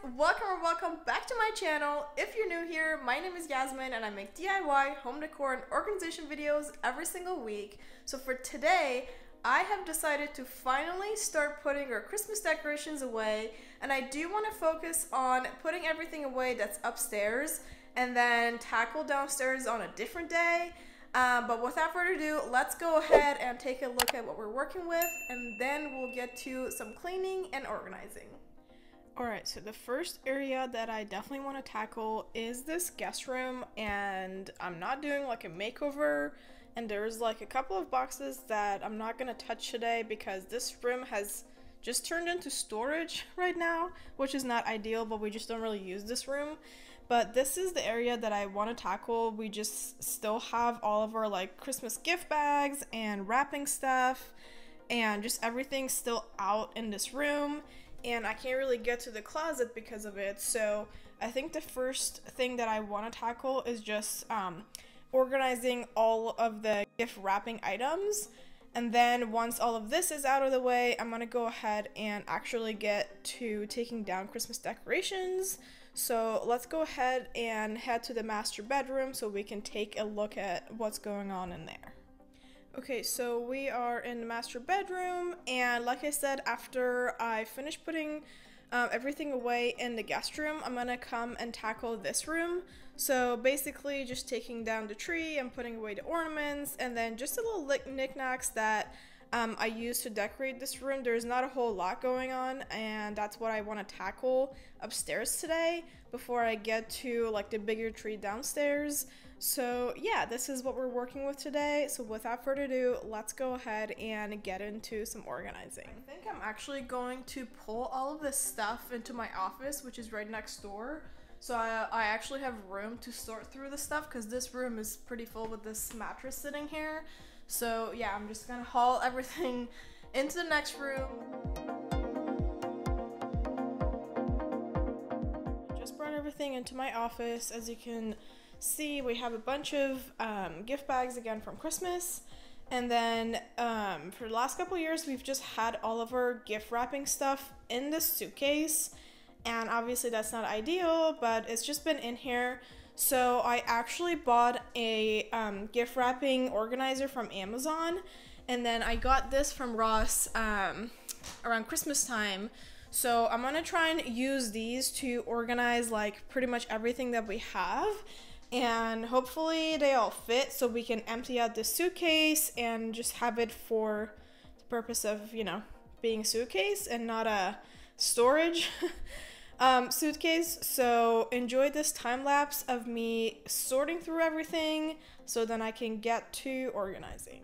welcome back to my channel. If you're new here, my name is Yasmin and I make DIY, home decor, and organization videos every single week. So for today, I have decided to finally start putting our Christmas decorations away, and I do want to focus on putting everything away that's upstairs and then tackle downstairs on a different day. But without further ado, let's go ahead and take a look at what we're working with, and then we'll get to some cleaning and organizing. Alright, so the first area that I definitely want to tackle is this guest room, and I'm not doing like a makeover, and there's like a couple of boxes that I'm not going to touch today because this room has just turned into storage right now, which is not ideal, but we just don't really use this room. But this is the area that I want to tackle. We just still have all of our like Christmas gift bags and wrapping stuff and just everything still out in this room, and I can't really get to the closet because of it. So I think the first thing that I want to tackle is just organizing all of the gift wrapping items. And then once all of this is out of the way, I'm gonna go ahead and actually get to taking down Christmas decorations. So let's go ahead and head to the master bedroom so we can take a look at what's going on in there. Okay, so we are in the master bedroom, and like I said, after I finish putting everything away in the guest room, I'm gonna come and tackle this room. So basically just taking down the tree and putting away the ornaments, and then just a little knickknacks that I use to decorate this room. There's not a whole lot going on, and that's what I want to tackle upstairs today before I get to like the bigger tree downstairs. So yeah, this is what we're working with today. So without further ado, let's go ahead and get into some organizing. I think I'm actually going to pull all of this stuff into my office, which is right next door. So I actually have room to sort through the stuff because this room is pretty full with this mattress sitting here. So yeah, I'm just gonna haul everything into the next room. Just brought everything into my office. As you can see, we have a bunch of gift bags again from Christmas, and then for the last couple years we've just had all of our gift wrapping stuff in this suitcase, and obviously that's not ideal, but it's just been in here. So I actually bought a gift wrapping organizer from Amazon, and then I got this from Ross around Christmas time. So I'm gonna try and use these to organize like pretty much everything that we have, and hopefully they all fit so we can empty out this suitcase and just have it for the purpose of, you know, being a suitcase and not a storage suitcase. So enjoy this time lapse of me sorting through everything so then I can get to organizing.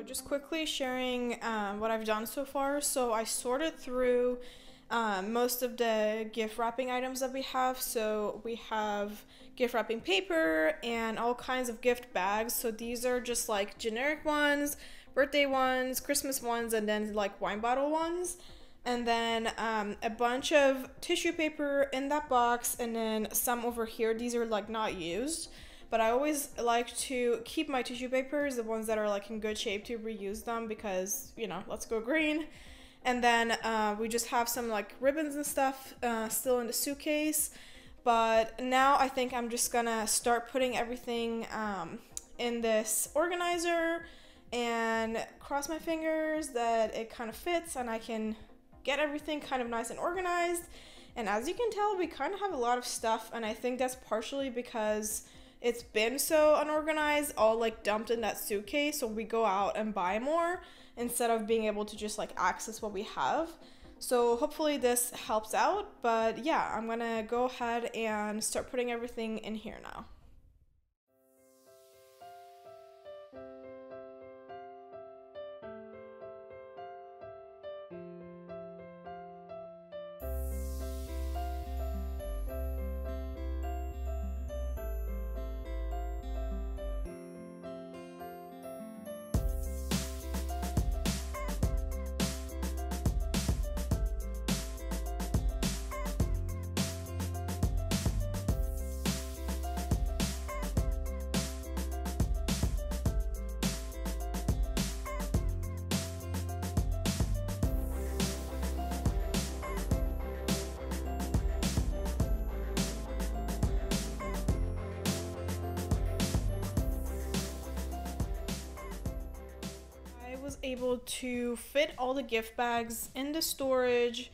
Just quickly sharing what I've done so far. So I sorted through most of the gift wrapping items that we have. So we have gift wrapping paper and all kinds of gift bags. So these are just like generic ones, birthday ones, Christmas ones, and then like wine bottle ones. And then a bunch of tissue paper in that box, and then some over here. These are like not used, but I always like to keep my tissue papers, the ones that are like in good shape, to reuse them because, you know, let's go green. And then we just have some like ribbons and stuff still in the suitcase. But now I think I'm just gonna start putting everything in this organizer and cross my fingers that it kind of fits and I can get everything kind of nice and organized. And as you can tell, we kind of have a lot of stuff, and I think that's partially because it's been so unorganized, all like dumped in that suitcase, so we go out and buy more instead of being able to just like access what we have. So hopefully this helps out, but yeah, I'm gonna go ahead and start putting everything in here now. Was able to fit all the gift bags in the storage,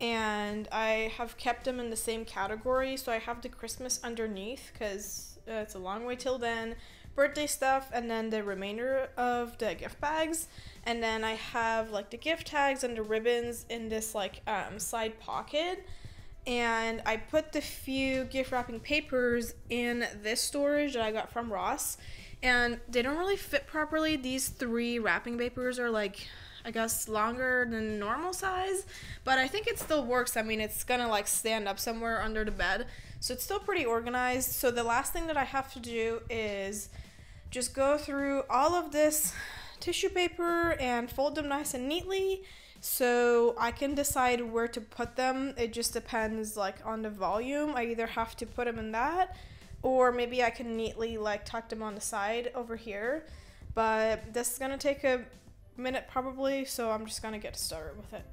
and I have kept them in the same category. So I have the Christmas underneath because it's a long way till then, birthday stuff, and then the remainder of the gift bags, and then I have like the gift tags and the ribbons in this like side pocket. And I put the few gift wrapping papers in this storage that I got from Ross, and they don't really fit properly. These 3 wrapping papers are like, I guess, longer than normal size, but I think it still works. I mean, it's gonna like stand up somewhere under the bed, so it's still pretty organized. So the last thing that I have to do is just go through all of this tissue paper and fold them nice and neatly so I can decide where to put them. It just depends like on the volume. I either have to put them in that, or maybe I can neatly like tuck them on the side over here. But this is gonna take a minute probably, so I'm just gonna get started with it.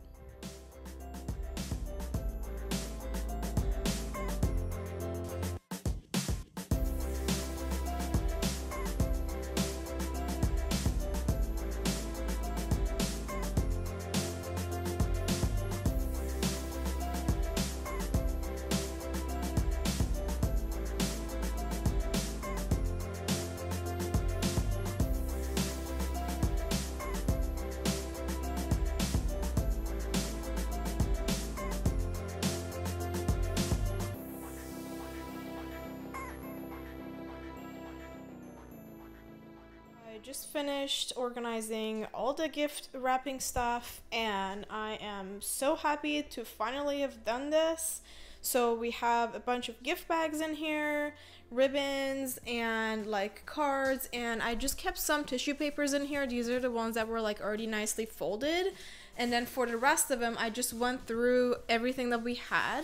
I just finished organizing all the gift wrapping stuff, and I am so happy to finally have done this. So we have a bunch of gift bags in here, ribbons, and like cards, and I just kept some tissue papers in here. These are the ones that were like already nicely folded, and then for the rest of them I just went through everything that we had,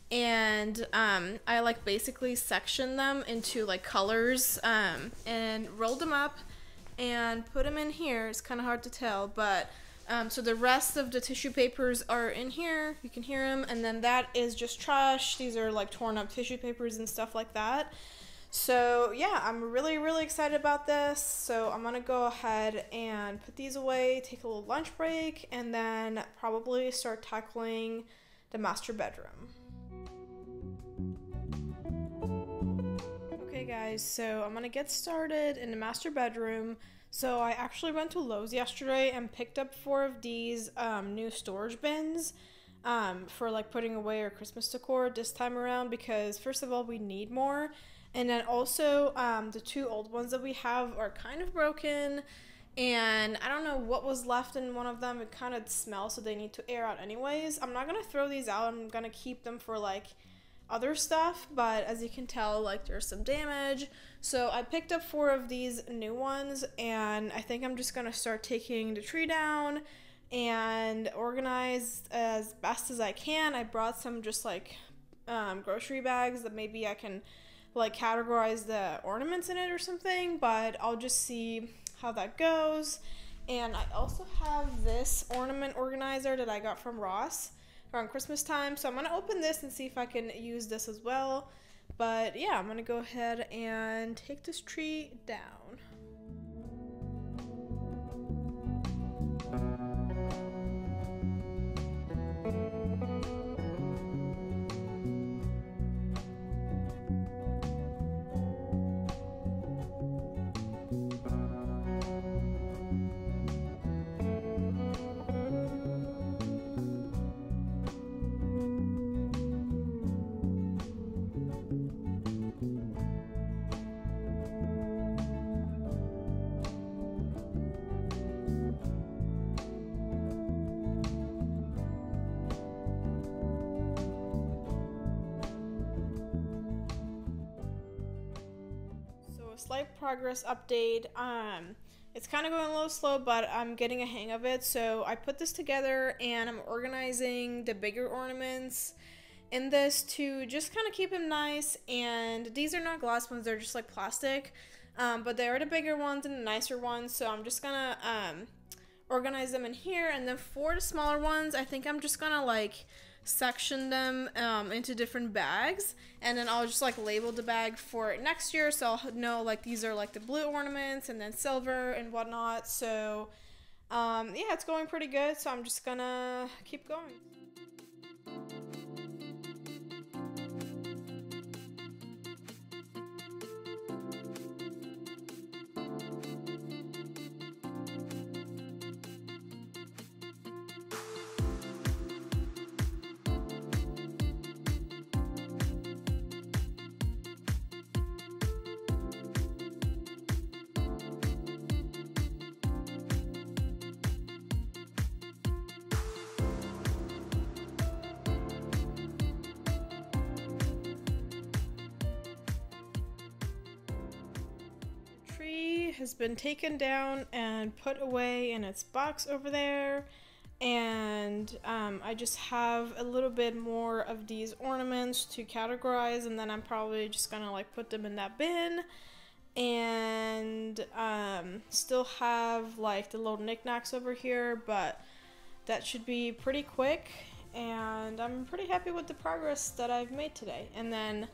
and I like basically sectioned them into like colors and rolled them up and put them in here. It's kind of hard to tell, but so the rest of the tissue papers are in here. You can hear them, and then that is just trash. These are like torn up tissue papers and stuff like that. So yeah, I'm really excited about this. So I'm gonna go ahead and put these away, take a little lunch break, and then probably start tackling the master bedroom. Okay guys, so I'm gonna get started in the master bedroom. So I actually went to Lowe's yesterday and picked up 4 of these new storage bins for like putting away our Christmas decor this time around, because first of all, we need more, and then also the 2 old ones that we have are kind of broken, and I don't know what was left in one of them. It kind of smells, so they need to air out anyways. I'm not gonna throw these out. I'm gonna keep them for like other stuff, but as you can tell, like there's some damage. So I picked up 4 of these new ones, and I think I'm just gonna start taking the tree down and organize as best as I can. I brought some just like grocery bags that maybe I can like categorize the ornaments in it or something, but I'll just see how that goes. And I also have this ornament organizer that I got from Ross around Christmas time, so I'm gonna open this and see if I can use this as well. But yeah, I'm gonna go ahead and take this tree down. slight progress update. It's kind of going a little slow, but I'm getting a hang of it. So I put this together and I'm organizing the bigger ornaments in this to just kind of keep them nice. And these are not glass ones, they're just like plastic, but they are the bigger ones and the nicer ones. So I'm just gonna organize them in here. And then for the smaller ones, I think I'm just gonna like section them into different bags, and then I'll just like label the bag for next year, so I'll know like these are like the blue ornaments and then silver and whatnot. So yeah, it's going pretty good, so I'm just gonna keep going. Has been taken down and put away in its box over there, and I just have a little bit more of these ornaments to categorize, and then I'm probably just gonna like put them in that bin, and still have like the little knickknacks over here, but that should be pretty quick, and I'm pretty happy with the progress that I've made today. And then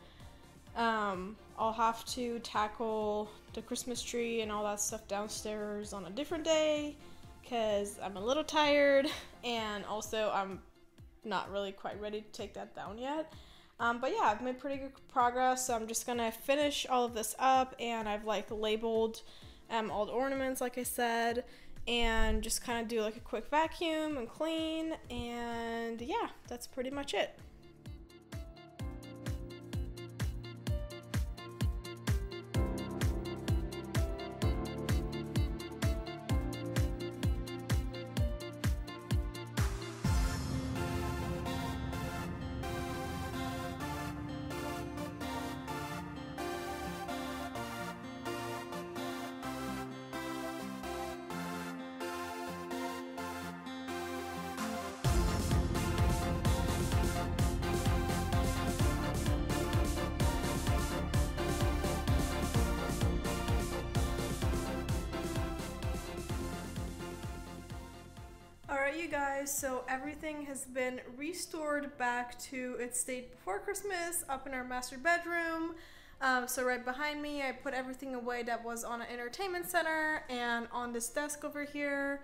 I'll have to tackle the Christmas tree and all that stuff downstairs on a different day because I'm a little tired, and also I'm not really quite ready to take that down yet. But yeah, I've made pretty good progress, so I'm just gonna finish all of this up, and I've like labeled all the ornaments like I said, and just kind of do like a quick vacuum and clean, and yeah, that's pretty much it. Alright you guys, so everything has been restored back to its state before Christmas up in our master bedroom. So right behind me I put everything away that was on an entertainment center and on this desk over here.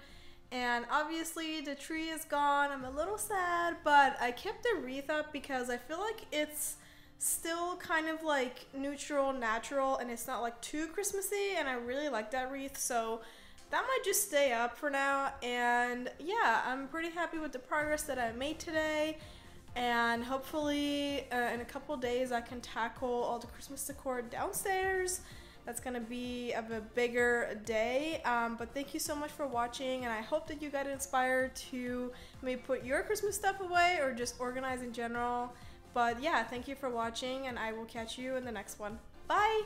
And obviously the tree is gone. I'm a little sad, but I kept the wreath up because I feel like it's still kind of like neutral, natural, and it's not like too Christmassy, and I really like that wreath, so that might just stay up for now. And yeah, I'm pretty happy with the progress that I made today, and hopefully in a couple days I can tackle all the Christmas decor downstairs. That's gonna be of a bigger day, but thank you so much for watching, and I hope that you got inspired to maybe put your Christmas stuff away or just organize in general. But yeah, thank you for watching, and I will catch you in the next one. Bye!